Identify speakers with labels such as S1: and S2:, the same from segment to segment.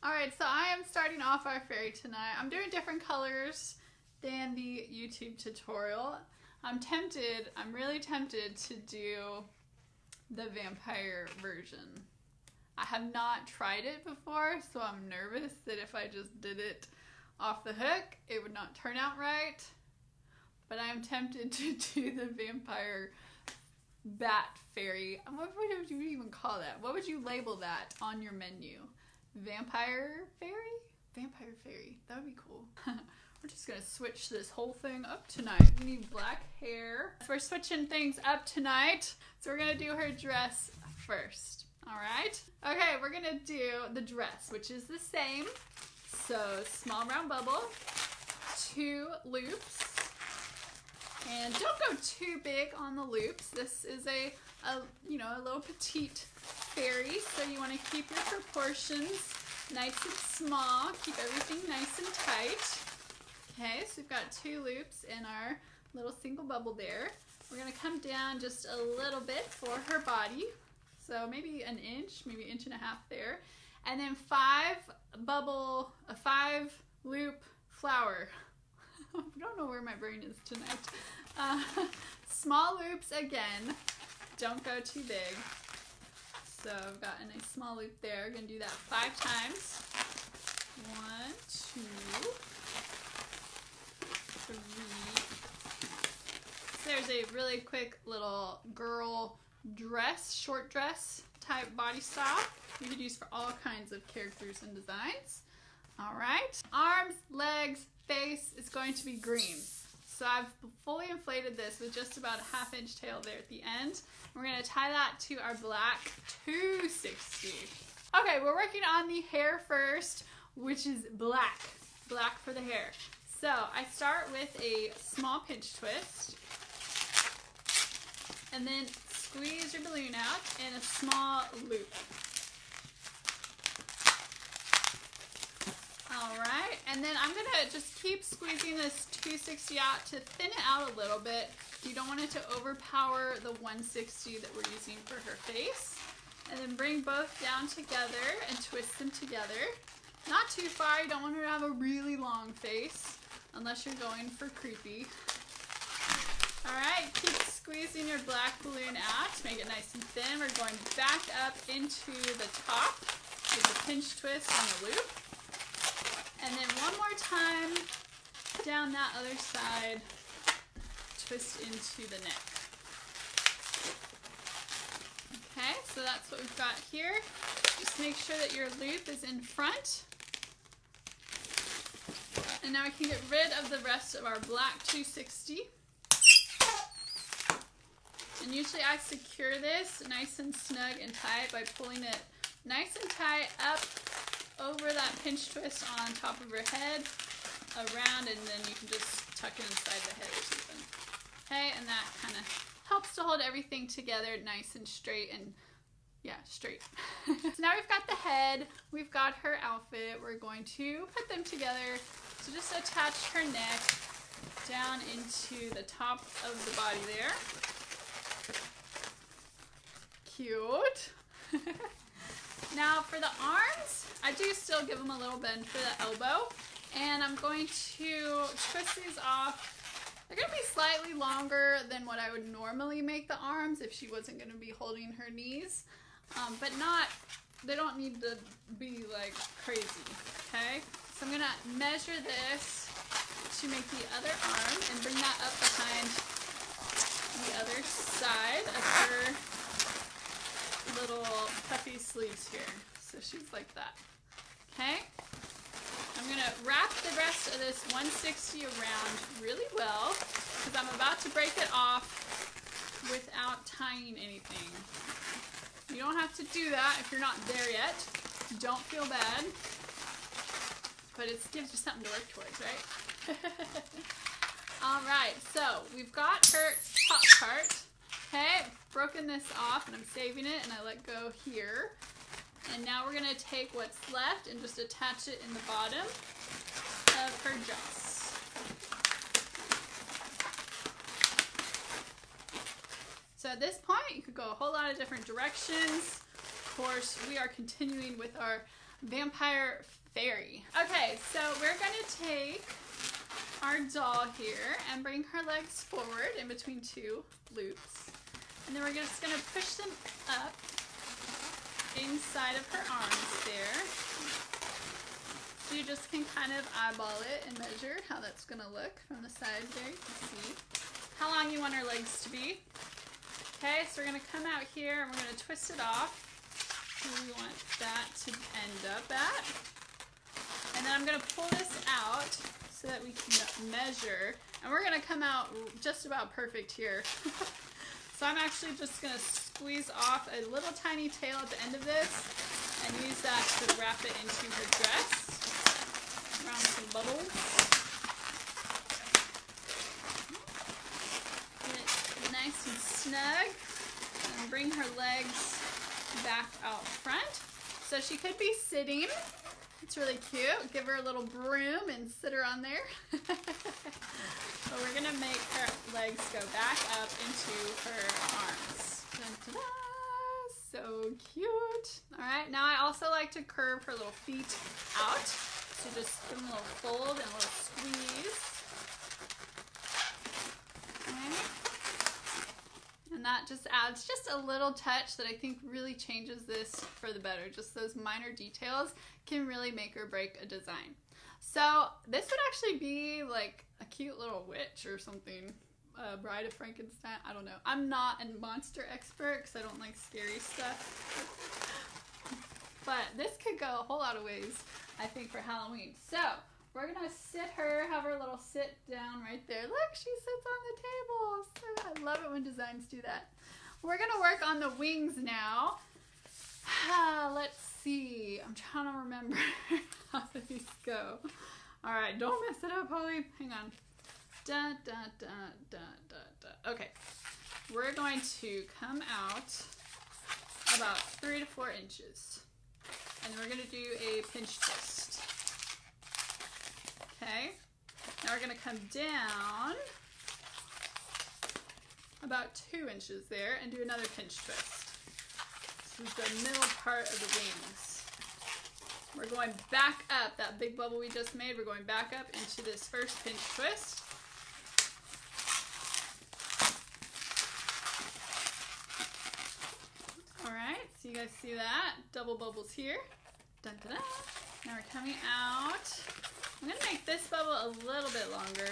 S1: Alright, so I am starting off our fairy tonight. I'm doing different colors than the YouTube tutorial. I'm really tempted to do the vampire version. I have not tried it before, so I'm nervous that if I just did it off the hook, it would not turn out right. But I am tempted to do the vampire bat fairy. What would you even call that? What would you label that on your menu? Vampire fairy? Vampire fairy. That would be cool. We're just gonna switch this whole thing up tonight. We need black hair. So we're switching things up tonight. So we're gonna do her dress first. Alright? Okay, we're gonna do the dress, which is the same. So small round bubble, 2 loops. And don't go too big on the loops. This is a little petite fairy, so you want to keep your proportions nice and small. Keep everything nice and tight. Okay, so we've got 2 loops in our little single bubble there. We're going to come down just a little bit for her body. So maybe an inch, maybe 1.5 inches there. And then 5 loop flower. I don't know where my brain is tonight. Small loops again. Don't go too big. So I've got a nice small loop there. I'm going to do that 5 times. 1, 2, 3. So there's a really quick little girl dress, short dress type body style. You could use for all kinds of characters and designs. Alright. Arms, legs, face is going to be green. So I've fully inflated this with just about a 1/2 inch tail there at the end. We're going to tie that to our black 260. Okay, we're working on the hair first, which is black. Black for the hair. So I start with a small pinch twist. And then squeeze your balloon out in a small loop. Alright, and then I'm going to just keep squeezing this 260 out to thin it out a little bit. You don't want it to overpower the 160 that we're using for her face. And then bring both down together and twist them together. Not too far, you don't want her to have a really long face, unless you're going for creepy. Alright, keep squeezing your black balloon out to make it nice and thin. We're going back up into the top with the pinch twist on the loop. And then one more time down that other side, twist into the neck. Okay, so that's what we've got here. Just make sure that your loop is in front. And now we can get rid of the rest of our black 260. And usually I secure this nice and snug and tight by pulling it nice and tight up over that pinch twist on top of her head, around, and then you can just tuck it inside the head or something. Okay, and that kind of helps to hold everything together nice and straight and, yeah, straight. So now we've got the head, we've got her outfit, we're going to put them together. So just attach her neck down into the top of the body there. Cute. Now for the arms, I do still give them a little bend for the elbow, and I'm going to twist these off. They're going to be slightly longer than what I would normally make the arms if she wasn't going to be holding her knees, but they don't need to be like crazy, okay? So I'm going to measure this to make the other arm and bring that up behind the other side of her little puffy sleeves here. So she's like that. Okay? I'm going to wrap the rest of this 160 around really well because I'm about to break it off without tying anything. You don't have to do that if you're not there yet. Don't feel bad. But it gives you something to work towards, right? Alright, so we've got her top part. Okay, broken this off and I'm saving it and I let go here. And now we're going to take what's left and just attach it in the bottom of her dress. So at this point, you could go a whole lot of different directions. Of course, we are continuing with our vampire fairy. Okay, so we're gonna take our doll here and bring her legs forward in between two loops. And then we're just gonna push them up inside of her arms there. So you just can kind of eyeball it and measure how that's gonna look from the side there. You can see how long you want her legs to be. Okay, so we're gonna come out here and we're gonna twist it off where we want that to end up at. And then I'm gonna pull this out so that we can measure. And we're gonna come out just about perfect here. So I'm actually just gonna squeeze off a little tiny tail at the end of this and use that to wrap it into her dress. Around some bubbles. Get it nice and snug. And bring her legs back out front. So she could be sitting. It's really cute. Give her a little broom and sit her on there. But we're gonna make her legs go back up into her arms. Dun-da-da. So cute. All right, now I also like to curve her little feet out. So just give them a little fold and a little squeeze. Okay. And that just adds just a little touch that I think really changes this for the better. Just those minor details can really make or break a design. So this would actually be like a cute little witch or something. Bride of Frankenstein. I don't know. I'm not a monster expert because I don't like scary stuff. But this could go a whole lot of ways, I think, for Halloween. So we're gonna sit her, have her little sit down right there. Look, she sits on the table. So I love it when designs do that. We're gonna work on the wings now. Let's see. I'm trying to remember how these go. All right, don't mess it up, Holly. Hang on. Da, da, da, da, da, da. Okay, we're going to come out about 3 to 4 inches. And then we're going to do a pinch twist. Okay, now we're going to come down about 2 inches there and do another pinch twist. This is the middle part of the wings. We're going back up, that big bubble we just made, we're going back up into this first pinch twist. Alright, so you guys see that? Double bubbles here. Dun, dun, dun. Now we're coming out. I'm going to make this bubble a little bit longer.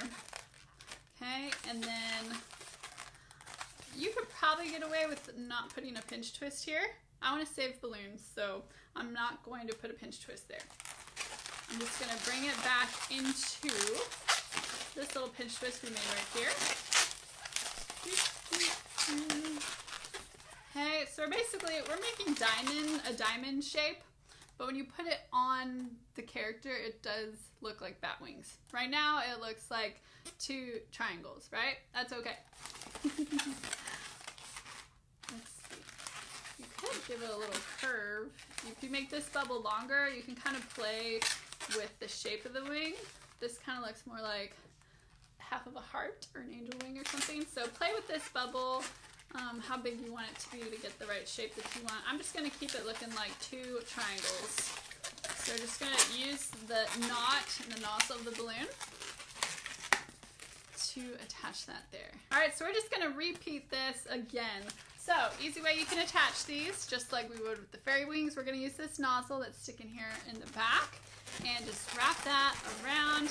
S1: Okay, and then you could probably get away with not putting a pinch twist here. I want to save balloons, so I'm not going to put a pinch twist there. I'm just going to bring it back into this little pinch twist we made right here. Okay, so we're making a diamond shape, but when you put it on the character, it does look like bat wings. Right now, it looks like 2 triangles, right? That's okay. Let's see. You could give it a little curve. If you make this bubble longer, you can kind of play with the shape of the wing. This kind of looks more like half of a heart or an angel wing or something. So play with this bubble, how big you want it to be to get the right shape that you want. I'm just going to keep it looking like 2 triangles. So we're just going to use the knot and the nozzle of the balloon to attach that there. All right, so we're just going to repeat this again. So, easy way you can attach these, just like we would with the fairy wings. We're going to use this nozzle that's sticking here in the back and just wrap that around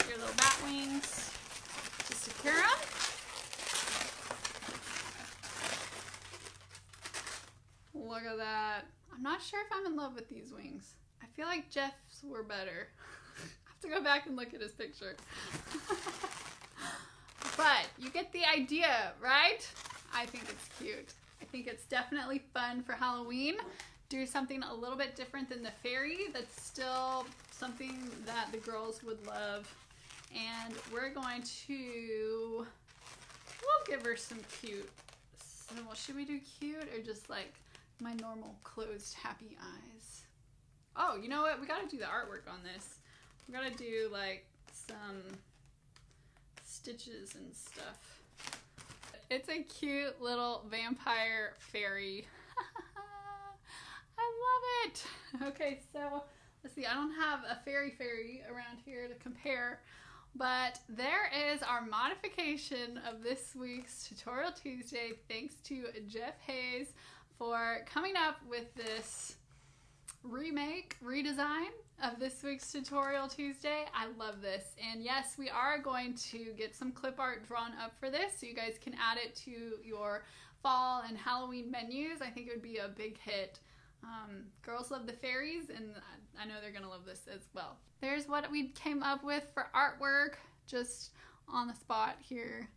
S1: your little bat wings to secure them. Look at that. I'm not sure if I'm in love with these wings. I feel like Jeff's were better. I have to go back and look at his picture. But you get the idea, right? I think it's cute. I think it's definitely fun for Halloween. Do something a little bit different than the fairy that's still something that the girls would love. And we're going to, we'll give her some cute. So, well, should we do cute or just like my normal closed happy eyes? Oh, you know what? We gotta do the artwork on this. We gotta do like some stitches and stuff. It's a cute little vampire fairy. I love right. Okay, so let's see. I don't have a fairy around here to compare, but there is our modification of this week's Tutorial Tuesday. Thanks to Jeff Hayes for coming up with this redesign of this week's Tutorial Tuesday. I love this. And yes, we are going to get some clip art drawn up for this so you guys can add it to your fall and Halloween menus. I think it would be a big hit. Girls love the fairies, and I know they're gonna love this as well. There's what we came up with for artwork, just on the spot here.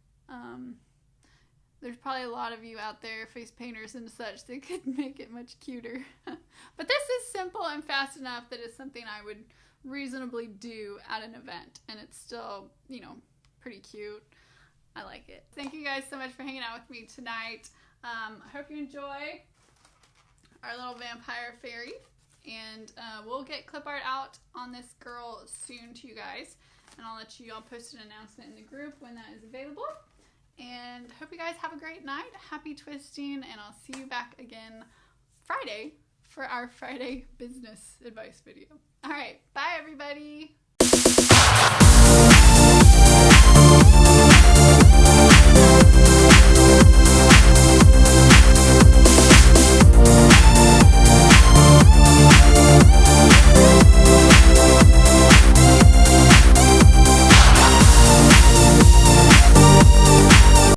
S1: There's probably a lot of you out there, face painters and such, that could make it much cuter. But this is simple and fast enough that it's something I would reasonably do at an event, and it's still, you know, pretty cute. I like it. Thank you guys so much for hanging out with me tonight. I hope you enjoy our little vampire fairy, and we'll get clip art out on this girl soon to you guys, and I'll post an announcement in the group when that is available. And hope you guys have a great night. Happy twisting, and I'll see you back again Friday for our Friday business advice video. All right, bye everybody.